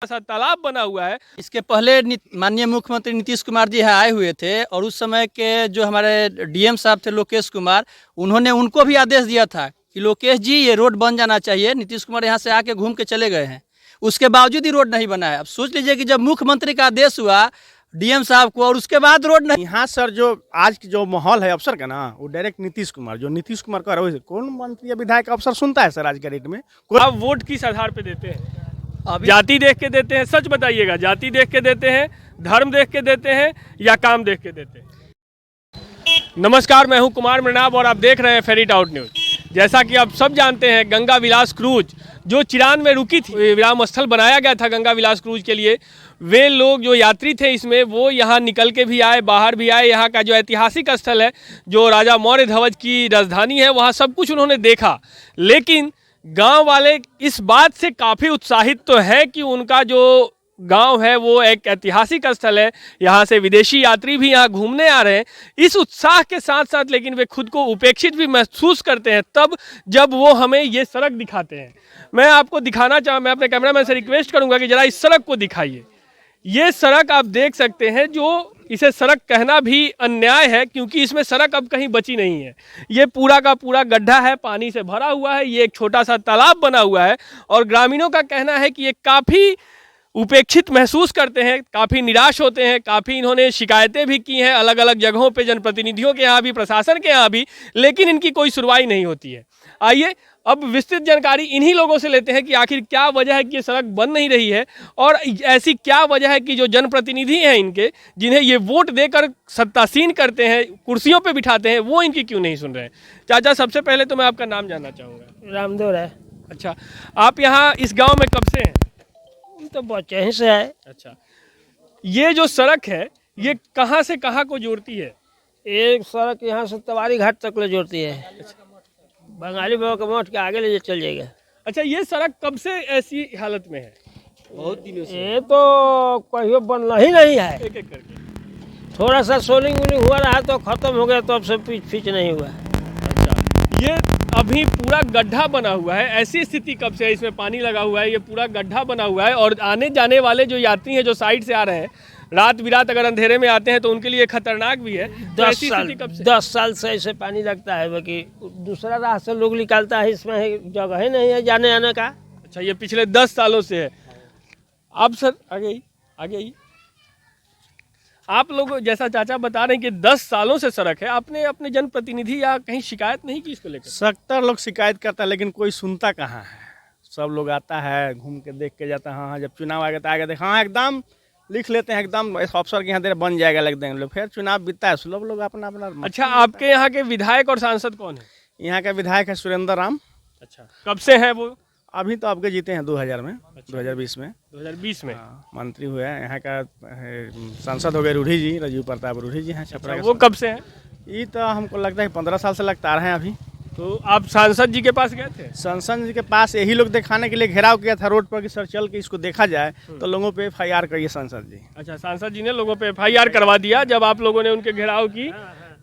सा तालाब बना हुआ है। इसके पहले माननीय मुख्यमंत्री नीतीश कुमार जी यहाँ आए हुए थे और उस समय के जो हमारे डीएम साहब थे लोकेश कुमार, उन्होंने उनको भी आदेश दिया था कि लोकेश जी ये रोड बन जाना चाहिए। नीतीश कुमार यहाँ से आके घूम के चले गए हैं, उसके बावजूद ही रोड नहीं बना है। अब सोच लीजिए कि जब मुख्यमंत्री का आदेश हुआ डीएम साहब को और उसके बाद रोड नहीं। यहाँ सर जो आज की जो माहौल है अफसर का ना, वो डायरेक्ट नीतीश कुमार, जो नीतीश कुमार का रहा है कौन मंत्री या विधायक अफसर सुनता है सर आज के डेट में? आप वोट किस आधार पे देते हैं? जाति देख के देते हैं? सच बताइएगा, जाति देख के देते हैं, धर्म देख के देते हैं या काम देख के देते हैं? नमस्कार, मैं हूं कुमार मृणाब और आप देख रहे हैं फेरी टाउट न्यूज। जैसा कि आप सब जानते हैं, गंगा विलास क्रूज जो चिरान में रुकी थी, विराम स्थल बनाया गया था गंगा विलास क्रूज के लिए। वे लोग जो यात्री थे इसमें, वो यहाँ निकल के भी आए, बाहर भी आए। यहाँ का जो ऐतिहासिक स्थल है, जो राजा मौर्य ध्वज की राजधानी है, वहाँ सब कुछ उन्होंने देखा। लेकिन गांव वाले इस बात से काफ़ी उत्साहित तो है कि उनका जो गांव है वो एक ऐतिहासिक स्थल है, यहाँ से विदेशी यात्री भी यहाँ घूमने आ रहे हैं। इस उत्साह के साथ साथ लेकिन वे खुद को उपेक्षित भी महसूस करते हैं तब जब वो हमें ये सड़क दिखाते हैं। मैं आपको दिखाना मैं अपने कैमरामैन से रिक्वेस्ट करूंगा कि जरा इस सड़क को दिखाइए। ये सड़क आप देख सकते हैं, जो इसे सड़क कहना भी अन्याय है क्योंकि इसमें सड़क अब कहीं बची नहीं है। ये पूरा का पूरा गड्ढा है, पानी से भरा हुआ है। ये एक छोटा सा तालाब बना हुआ है और ग्रामीणों का कहना है कि ये काफ़ी उपेक्षित महसूस करते हैं, काफ़ी निराश होते हैं। काफ़ी इन्होंने शिकायतें भी की हैं अलग अलग जगहों पे, जनप्रतिनिधियों के यहाँ भी, प्रशासन के यहाँ भी, लेकिन इनकी कोई सुनवाई नहीं होती है। आइए अब विस्तृत जानकारी इन्हीं लोगों से लेते हैं कि आखिर क्या वजह है कि ये सड़क बन नहीं रही है और ऐसी क्या वजह है कि जो जनप्रतिनिधि हैं इनके, जिन्हें ये वोट देकर सत्तासीन करते हैं, कुर्सियों पे बिठाते हैं, वो इनकी क्यों नहीं सुन रहे हैं। चाचा, सबसे पहले तो मैं आपका नाम जानना चाहूँगा। रामदेव है। अच्छा, आप यहाँ इस गाँव में कब से हैं? तो बच्चे ही से है। अच्छा, ये जो सड़क है ये कहाँ से कहाँ को जोड़ती है? एक सड़क यहाँ से तवारी घाट तक ले जोड़ती है। बंगाली बाबा के मठ के आगे ले चल जाएगा। अच्छा, ये सड़क कब से ऐसी हालत में है? बहुत दिनों से। ये तो कहीं बनना ही नहीं है। एक एक करके। थोड़ा सा सोलिंग वोलिंग हुआ रहा तो खत्म हो गया, तो अब से पीछ नहीं हुआ। अच्छा, ये अभी पूरा गड्ढा बना हुआ है। ऐसी स्थिति कब से है? इसमें पानी लगा हुआ है, ये पूरा गड्ढा बना हुआ है और आने जाने वाले जो यात्री हैं, जो साइड से आ रहे हैं, रात बिरात अगर अंधेरे में आते हैं तो उनके लिए खतरनाक भी है। 10 साल से ऐसे पानी लगता है, बाकी दूसरा राह से लोग निकालता है, इसमें जगह ही नहीं है जाने आने का। अच्छा, ये पिछले 10 सालों से है। अब सर आगे आइए। आप लोग जैसा चाचा बता रहे हैं कि 10 सालों से सड़क है, आपने अपने जनप्रतिनिधि या कहीं शिकायत नहीं की इसको लेकर? 70 लोग शिकायत करता है लेकिन कोई सुनता कहाँ है। सब लोग आता है, घूम के देख के जाता है। हाँ, जब चुनाव आ गया तो आगे देखा, हाँ एकदम लिख लेते हैं, एकदम इस अफसर के यहाँ देर बन जाएगा, लिख देंगे लोग। फिर चुनाव बीतता है, सब लोग अपना अपना। अच्छा, आपके यहाँ के विधायक और सांसद कौन है? यहाँ का विधायक है सुरेंद्र राम। अच्छा, कब से हैं वो? अभी तो आपके जीते हैं 2000 में। अच्छा, 2020 में। 2020 में मंत्री हुए हैं। यहाँ का सांसद हो गए रूढ़ी जी, राजीव प्रताप रूढ़ी जी हैं छपरा। वो कब से हैं? ये तो हमको लगता है 15 साल से लगता आ रहे हैं अभी। तो आप सांसद जी के पास गए थे? सांसद जी के पास यही लोग दिखाने के लिए घेराव किया था रोड पर कि सर चल के इसको देखा जाए, तो लोगों पे FIR करिए सांसद जी। अच्छा, सांसद जी ने लोगों पे FIR करवा दिया जब आप लोगों ने उनके घेराव की,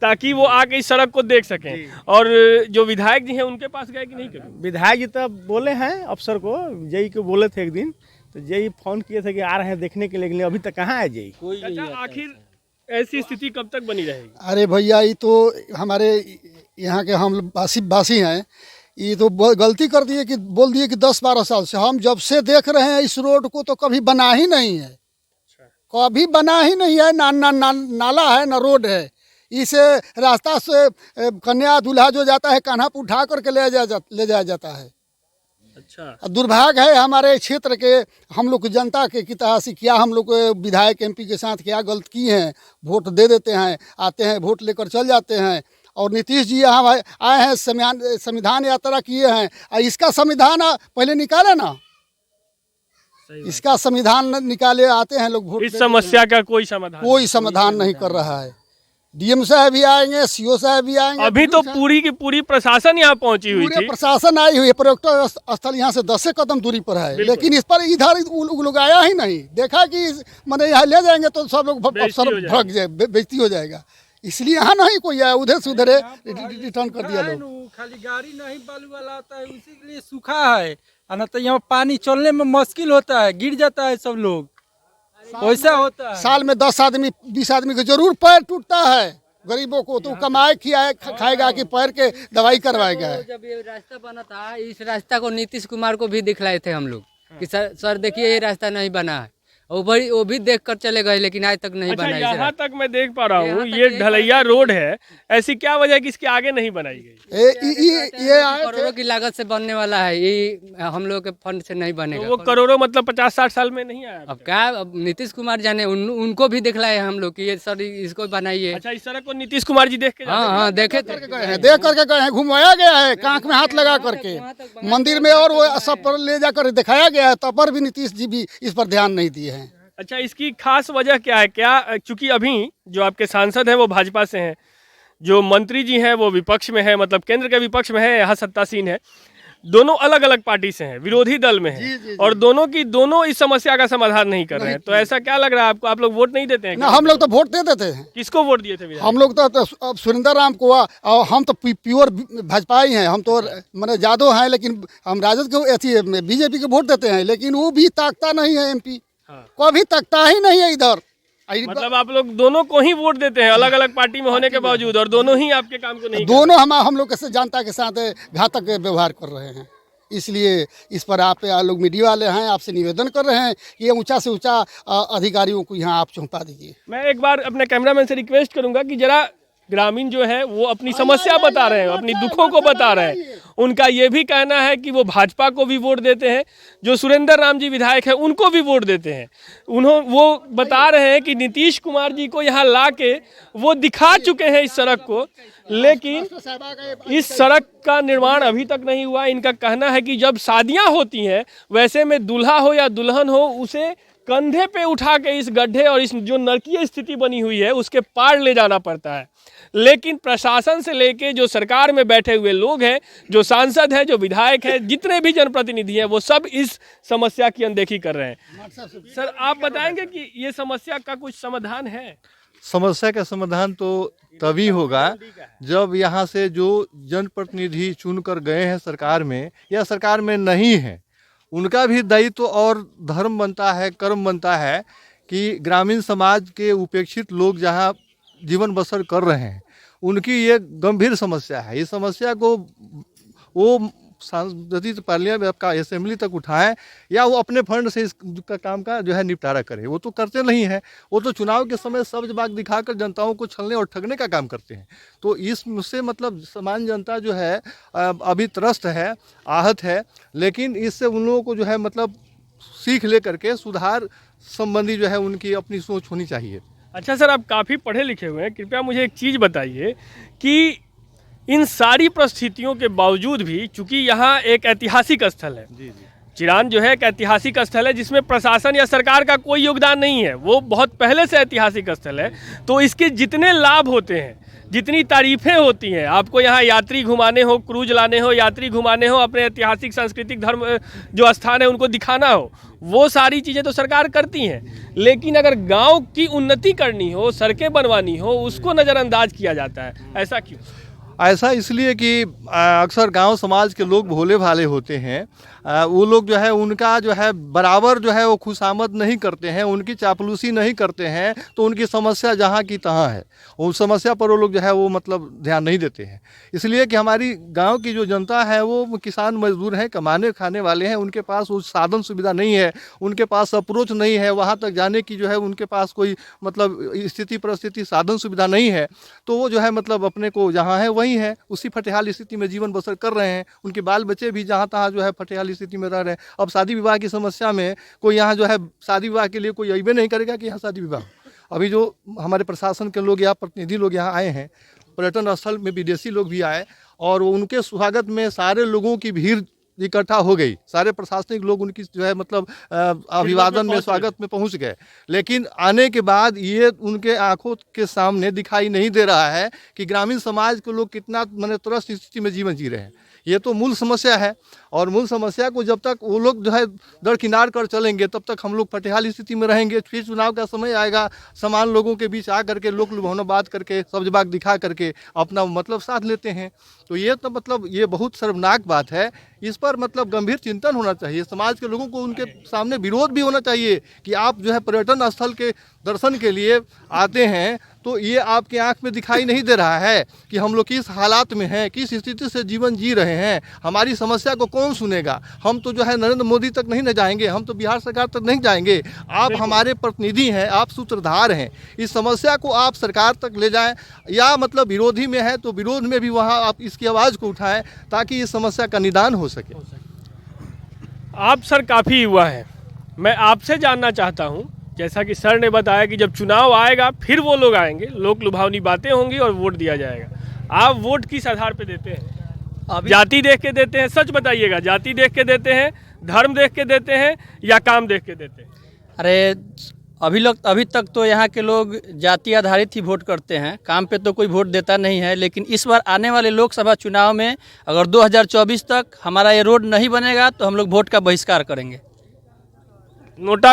ताकि वो आके इस सड़क को देख सकें। और जो विधायक जी हैं उनके पास गए कि नहीं कभी? विधायक जी तो बोले हैं अफसर को, जेई को बोले थे एक दिन, तो जेई फोन किए थे कि आ रहे हैं देखने के लिए, लेकिन अभी तक कहाँ है जेई। अच्छा, आखिर ऐसी स्थिति कब तक बनी रहेगी? अरे भैया, ये तो हमारे यहाँ के हम बासी हैं, ये तो गलती कर दिए कि बोल दिए कि 10-12 साल से हम जब से देख रहे हैं इस रोड को, तो कभी बना ही नहीं है। कभी बना ही नहीं है, नाला है ना रोड है। इसे रास्ता से कन्या दूल्हा जो जाता है कान्हा पर उठा करके ले जाया जाता है। अच्छा, दुर्भाग्य है हमारे क्षेत्र के, हम लोग की जनता के की तरह से क्या हम लोग विधायक MP के साथ क्या गलत की हैं। वोट दे देते हैं, आते हैं, वोट लेकर चल जाते हैं। और नीतीश जी यहाँ आए हैं, संविधान यात्रा किए हैं। इसका संविधान पहले निकाले ना, इसका संविधान निकाले, आते हैं लोग वोट। इस समस्या का कोई समाधान नहीं कर रहा है। DM साहब भी आएंगे, CO साहब भी आएंगे। अभी तो पूरी की पूरी प्रशासन यहाँ पहुँची हुई थी। प्रशासन आई हुई है, पर्यटक स्थल यहाँ से 10 कदम दूरी पर है, लेकिन इस पर इधर लोग आया ही नहीं। देखा कि मैंने यहाँ ले जाएंगे तो सब लोग अफसर भग जाए, बेइज्जती हो जाएगा, इसलिए यहाँ नहीं कोई आया, उधर से उधर रिटर्न कर दिया लोग। खाली गाड़ी नहीं बालू वाला आता है, उसी के लिए सूखा है। और न तो यहाँ पानी चलने में मुश्किल होता है, गिर जाता है सब लोग, वैसा होता है। साल में 10 आदमी 20 आदमी को जरूर पैर टूटता है। गरीबों को तो कमाए खाएगा कि पैर के दवाई करवाएगा। जब ये रास्ता बना था, इस रास्ता को नीतीश कुमार को भी दिखलाए थे हम लोग कि सर देखिए ये रास्ता नहीं बना है, वो भी देख कर चले गए, लेकिन आज तक नहीं अच्छा, बना। यहाँ तक मैं देख पा रहा हूँ ये ढलैया रोड है, ऐसी क्या वजह है कि इसके आगे नहीं बनाई गई? ये आए करोड़ों की लागत से बनने वाला है, ये हम लोग के फंड से नहीं बनेगा। तो वो करोड़ों मतलब 50-60 साल में नहीं आया? अब क्या, अब नीतीश कुमार जाने, उनको भी दिखलाए हम लोग कि ये सर इसको बनाइए। अच्छा, इस सड़क को नीतीश कुमार जी देख के जाते हैं? हाँ देखे थे, देख करके गए हैं, घुमाया गया है, कांख में हाथ लगा करके मंदिर में, और वो सब पर ले जाकर दिखाया गया है, तब पर भी नीतीश जी भी इस पर ध्यान नहीं दिए हैं। अच्छा, इसकी खास वजह क्या है? क्या चूंकि अभी जो आपके सांसद हैं वो भाजपा से हैं, जो मंत्री जी हैं वो विपक्ष में है, मतलब केंद्र के विपक्ष में है, यहाँ सत्तासीन है, दोनों अलग अलग पार्टी से हैं, विरोधी दल में हैं, और दोनों इस समस्या का समाधान नहीं कर रहे हैं। तो ऐसा क्या लग रहा है आपको? आप लोग वोट नहीं देते हैं? ना, हम लोग तो वोट दे देते हैं। किसको वोट दिए थे विधायक? हम लोग तो अब सुरेंद्र राम को, और हम तो प्योर भाजपा ही हैं, हम तो मैंने जादव हैं, लेकिन हम राजद को बीजेपी को वोट देते हैं, लेकिन वो भी ताकता नहीं है। MP कभी तकता ही नहीं है इधर। मतलब आप लोग दोनों को ही वोट देते हैं, अलग अलग पार्टी में होने के बावजूद, और दोनों ही आपके काम को नहीं दोनों हम लोग के जनता के साथ घातक व्यवहार कर रहे हैं। इसलिए इस पर आप लोग मीडिया वाले हैं, आपसे निवेदन कर रहे हैं कि ये ऊंचा से ऊंचा अधिकारियों को यहाँ आप चौंका दीजिए। मैं एक बार अपने कैमरामैन से रिक्वेस्ट करूंगा कि जरा ग्रामीण जो है वो अपनी समस्या बता रहे हैं, अपनी दुखों को बता रहे हैं। उनका ये भी कहना है कि वो भाजपा को भी वोट देते हैं, जो सुरेंद्र राम जी विधायक हैं उनको भी वोट देते हैं। वो बता रहे हैं कि नीतीश कुमार जी को यहाँ ला के वो दिखा चुके हैं इस सड़क को, लेकिन इस सड़क का निर्माण अभी तक नहीं हुआ। इनका कहना है कि जब शादियाँ होती हैं, वैसे में दूल्हा हो या दुल्हन हो, उसे कंधे पे उठा के इस गड्ढे और इस जो नरकीय स्थिति बनी हुई है उसके पार ले जाना पड़ता है। लेकिन प्रशासन से लेके जो सरकार में बैठे हुए लोग हैं, जो सांसद हैं, जो विधायक हैं, जितने भी जनप्रतिनिधि हैं, वो सब इस समस्या की अनदेखी कर रहे हैं। सर, आप बताएंगे कि ये समस्या का कुछ समाधान है? समस्या का समाधान तो तभी होगा जब यहाँ से जो जनप्रतिनिधि चुनकर गए हैं सरकार में या सरकार में नहीं है, उनका भी दायित्व और धर्म बनता है, कर्म बनता है कि ग्रामीण समाज के उपेक्षित लोग जहाँ जीवन बसर कर रहे हैं, उनकी ये गंभीर समस्या है। इस समस्या को वो सांसदीय पार्लियामेंट आपका असेंबली तक उठाएं या वो अपने फंड से इसका काम का जो है निपटारा करें। वो तो करते नहीं हैं, वो तो चुनाव के समय सब्ज बाग दिखाकर जनताओं को छलने और ठगने का काम करते हैं। तो इससे मतलब सामान्य जनता जो है अभी त्रस्त है, आहत है, लेकिन इससे उन लोगों को जो है मतलब सीख ले करके सुधार संबंधी जो है उनकी अपनी सोच होनी चाहिए। अच्छा सर, आप काफ़ी पढ़े लिखे हुए हैं, कृपया मुझे एक चीज़ बताइए कि इन सारी परिस्थितियों के बावजूद भी, चूंकि यहाँ एक ऐतिहासिक स्थल है, चिरान जो है एक ऐतिहासिक स्थल है जिसमें प्रशासन या सरकार का कोई योगदान नहीं है, वो बहुत पहले से ऐतिहासिक स्थल है, तो इसके जितने लाभ होते हैं, जितनी तारीफें होती हैं, आपको यहाँ यात्री घुमाने हो, क्रूज लाने हो, यात्री घुमाने हो, अपने ऐतिहासिक सांस्कृतिक धर्म जो स्थान है उनको दिखाना हो, वो सारी चीज़ें तो सरकार करती हैं। लेकिन अगर गांव की उन्नति करनी हो, सड़कें बनवानी हो, उसको नज़रअंदाज किया जाता है। ऐसा क्यों? ऐसा इसलिए कि अक्सर गांव समाज के लोग भोले भाले होते हैं, वो लोग जो है उनका जो है बराबर जो है वो खुशामद नहीं करते हैं, उनकी चापलूसी नहीं करते हैं, तो उनकी समस्या जहाँ की तहाँ है, उस समस्या पर वो लोग जो है वो मतलब ध्यान नहीं देते हैं। इसलिए कि हमारी गांव की जो जनता है वो किसान मजदूर हैं, कमाने खाने वाले हैं, उनके पास वो साधन सुविधा नहीं है, उनके पास अप्रोच नहीं है, वहाँ तक जाने की जो है उनके पास कोई मतलब स्थिति परिस्थिति साधन सुविधा नहीं है, तो वो जो है मतलब अपने को जहाँ है वहीं है, उसी फटेहाल स्थिति में जीवन बसर कर रहे हैं। उनके बाल बच्चे भी जहाँ तहाँ जो है फटेहाल स्थिति में रह रहे हैं। अब शादी विवाह की समस्या में कोई यहाँ जो है शादी विवाह के लिए कोई अइबे नहीं करेगा कि यहाँ शादी विवाह। अभी जो हमारे प्रशासन के लोग या प्रतिनिधि लोग यहाँ आए हैं, पर्यटन स्थल में विदेशी लोग भी आए और उनके स्वागत में सारे लोगों की भीड़ इकट्ठा हो गई, सारे प्रशासनिक लोग उनकी जो है मतलब अभिवादन में स्वागत में पहुंच गए, लेकिन आने के बाद ये उनके आंखों के सामने दिखाई नहीं दे रहा है कि ग्रामीण समाज के लोग कितना मतलब त्रस्त स्थिति में जीवन जी रहे हैं। ये तो मूल समस्या है। और मूल समस्या को जब तक वो लोग जो है दरकिनार कर चलेंगे तब तक हम लोग फटेहाल स्थिति में रहेंगे। फिर चुनाव का समय आएगा, समान लोगों के बीच आ करके लोग लुभावना बात करके सब्जबाग दिखा करके अपना मतलब साध लेते हैं। तो ये तो मतलब ये बहुत शर्मनाक बात है। इस पर मतलब गंभीर चिंतन होना चाहिए। समाज के लोगों को उनके सामने विरोध भी होना चाहिए कि आप जो है पर्यटन स्थल के दर्शन के लिए आते हैं तो ये आपके आंख में दिखाई नहीं दे रहा है कि हम लोग किस हालात में हैं, किस स्थिति से जीवन जी रहे हैं। हमारी समस्या को कौन सुनेगा? हम तो जो है नरेंद्र मोदी तक नहीं न जाएंगे, हम तो बिहार सरकार तक नहीं जाएंगे। आप हमारे प्रतिनिधि हैं, आप सूत्रधार हैं। इस समस्या को आप सरकार तक ले जाएं, या मतलब विरोधी में है तो विरोध में भी वहाँ आप इसकी आवाज़ को उठाएं ताकि इस समस्या का निदान हो सके। आप सर काफ़ी युवा हैं, मैं आपसे जानना चाहता हूं, जैसा कि सर ने बताया कि जब चुनाव आएगा फिर वो लोग आएंगे, लोक लुभावनी बातें होंगी और वोट दिया जाएगा। आप वोट किस आधार पे देते हैं? जाति देख के देते हैं? सच बताइएगा, जाति देख के देते हैं, धर्म देख के देते हैं या काम देख के देते हैं? अरे अभी तक तो यहाँ के लोग जाति आधारित ही वोट करते हैं, काम पे तो कोई वोट देता नहीं है। लेकिन इस बार आने वाले लोकसभा चुनाव में अगर 2024 तक हमारा ये रोड नहीं बनेगा तो हम लोग वोट का बहिष्कार करेंगे। नोटा?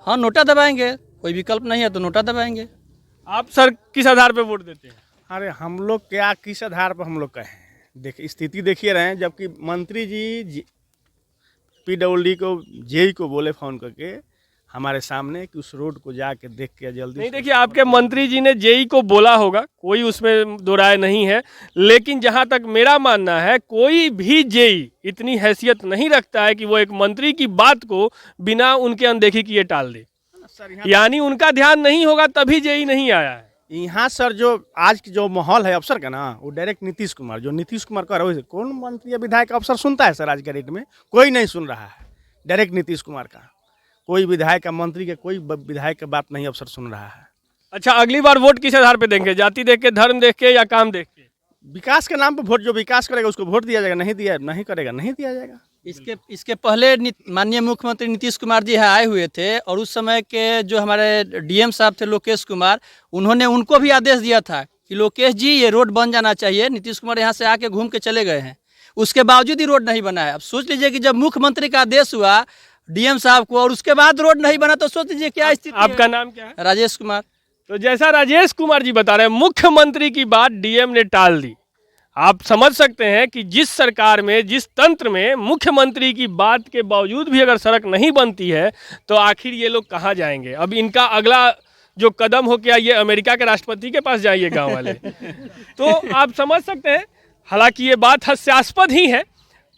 हाँ, नोटा दबाएंगे, कोई विकल्प नहीं है तो नोटा दबाएंगे। आप सर किस आधार पे वोट देते हैं? अरे हम लोग क्या किस आधार पर हम लोग कहें? देखिए स्थिति देखिए रहे हैं, जबकि मंत्री जी PWD को जेई को बोले फ़ोन करके हमारे सामने कि उस रोड को जाके देख के जल्दी नहीं, देखिए आपके मंत्री जी ने जेई को बोला होगा, कोई उसमें दो राय नहीं है। लेकिन जहां तक मेरा मानना है, कोई भी जेई इतनी हैसियत नहीं रखता है कि वो एक मंत्री की बात को बिना उनके अनदेखी किए टाल दे। यानी उनका ध्यान नहीं होगा तभी जेई नहीं आया है यहाँ। सर जो आज की जो माहौल है अफसर का ना, वो डायरेक्ट नीतीश कुमार, जो नीतीश कुमार कर रहे हो, कौन मंत्री या विधायक अफसर सुनता है सर? आज के डेट में कोई नहीं सुन रहा है। डायरेक्ट नीतीश कुमार का कोई विधायक का, मंत्री के कोई विधायक का बात नहीं अफसर सुन रहा है। अच्छा, अगली बार वोट किस आधार पे देंगे? जाति देख के, धर्म देख के या काम देख के? विकास के नाम पर वोट, जो विकास करेगा उसको वोट दिया जाएगा, नहीं करेगा नहीं दिया जाएगा। इसके पहले माननीय मुख्यमंत्री नीतीश कुमार जी यहाँ आए हुए थे और उस समय के जो हमारे डीएम साहब थे लोकेश कुमार, उन्होंने उनको भी आदेश दिया था कि लोकेश जी ये रोड बन जाना चाहिए। नीतीश कुमार यहाँ से आके घूम के चले गए हैं, उसके बावजूद ही रोड नहीं बना है। अब सोच लीजिए कि जब मुख्यमंत्री का आदेश हुआ डीएम साहब को और उसके बाद रोड नहीं बना तो सोच लीजिए क्या स्थिति। आपका नाम क्या है? राजेश कुमार। तो जैसा राजेश कुमार जी बता रहे हैं, मुख्यमंत्री की बात डीएम ने टाल दी। आप समझ सकते हैं कि जिस सरकार में, जिस तंत्र में मुख्यमंत्री की बात के बावजूद भी अगर सड़क नहीं बनती है तो आखिर ये लोग कहाँ जाएंगे? अब इनका अगला जो कदम हो क्या, ये अमेरिका के राष्ट्रपति के पास जाइए गांव वाले। तो आप समझ सकते हैं, हालांकि ये बात हास्यास्पद ही है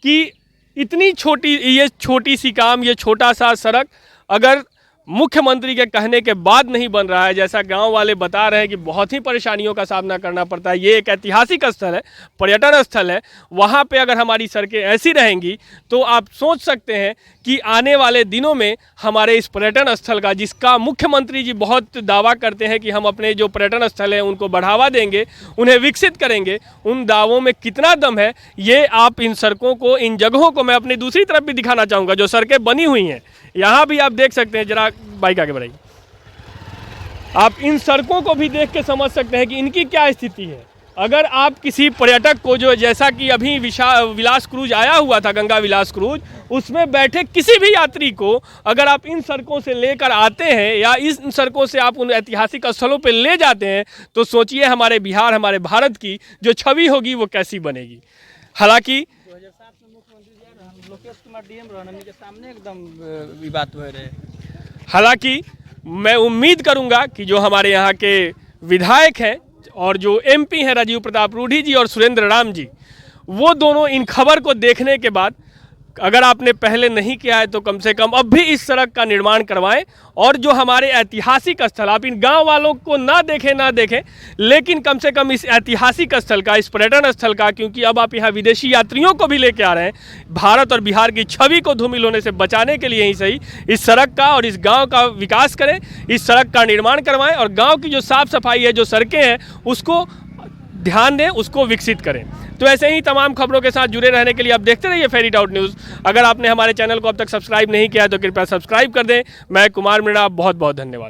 कि इतनी छोटी सी काम, ये छोटा सा सड़क अगर मुख्यमंत्री के कहने के बाद नहीं बन रहा है, जैसा गांव वाले बता रहे हैं कि बहुत ही परेशानियों का सामना करना पड़ता है। ये एक ऐतिहासिक स्थल है, पर्यटन स्थल है, वहाँ पे अगर हमारी सड़कें ऐसी रहेंगी तो आप सोच सकते हैं कि आने वाले दिनों में हमारे इस पर्यटन स्थल का, जिसका मुख्यमंत्री जी बहुत दावा करते हैं कि हम अपने जो पर्यटन स्थल हैं उनको बढ़ावा देंगे, उन्हें विकसित करेंगे, उन दावों में कितना दम है ये आप इन सड़कों को, इन जगहों को मैं अपनी दूसरी तरफ भी दिखाना चाहूँगा जो सड़कें बनी हुई हैं। यहाँ भी आप देख सकते हैं, जरा बाइक आगे बढ़ाइए, आप इन सड़कों को भी देख के समझ सकते हैं कि इनकी क्या स्थिति है। अगर आप किसी पर्यटक को, जो जैसा कि अभी विलास क्रूज आया हुआ था, गंगा विलास क्रूज, उसमें बैठे किसी भी यात्री को अगर आप इन सड़कों से लेकर आते हैं या इन सड़कों से आप उन ऐतिहासिक स्थलों पर ले जाते हैं तो सोचिए हमारे बिहार, हमारे भारत की जो छवि होगी वो कैसी बनेगी। हालांकि 2007 में मुख्यमंत्री लोकेश कुमार डीएम रहने के सामने एकदम विवाद हो रहे। हालांकि मैं उम्मीद करूंगा कि जो हमारे यहाँ के विधायक हैं और जो एमपी हैं राजीव प्रताप रूढ़ी जी और सुरेंद्र राम जी, वो दोनों इन खबर को देखने के बाद, अगर आपने पहले नहीं किया है तो कम से कम अब भी इस सड़क का निर्माण करवाएं। और जो हमारे ऐतिहासिक स्थल, आप इन गांव वालों को ना देखें, लेकिन कम से कम इस ऐतिहासिक स्थल का, इस पर्यटन स्थल का, क्योंकि अब आप यहाँ विदेशी यात्रियों को भी लेके आ रहे हैं, भारत और बिहार की छवि को धूमिल होने से बचाने के लिए ही सही इस सड़क का और इस गाँव का विकास करें, इस सड़क का निर्माण करवाएँ और गाँव की जो साफ़ सफाई है, जो सड़कें हैं, उसको ध्यान दें, उसको विकसित करें। तो ऐसे ही तमाम खबरों के साथ जुड़े रहने के लिए आप देखते रहिए फेरी टाउट न्यूज़। अगर आपने हमारे चैनल को अब तक सब्सक्राइब नहीं किया है तो कृपया सब्सक्राइब कर दें। मैं कुमार मृणा, बहुत बहुत धन्यवाद।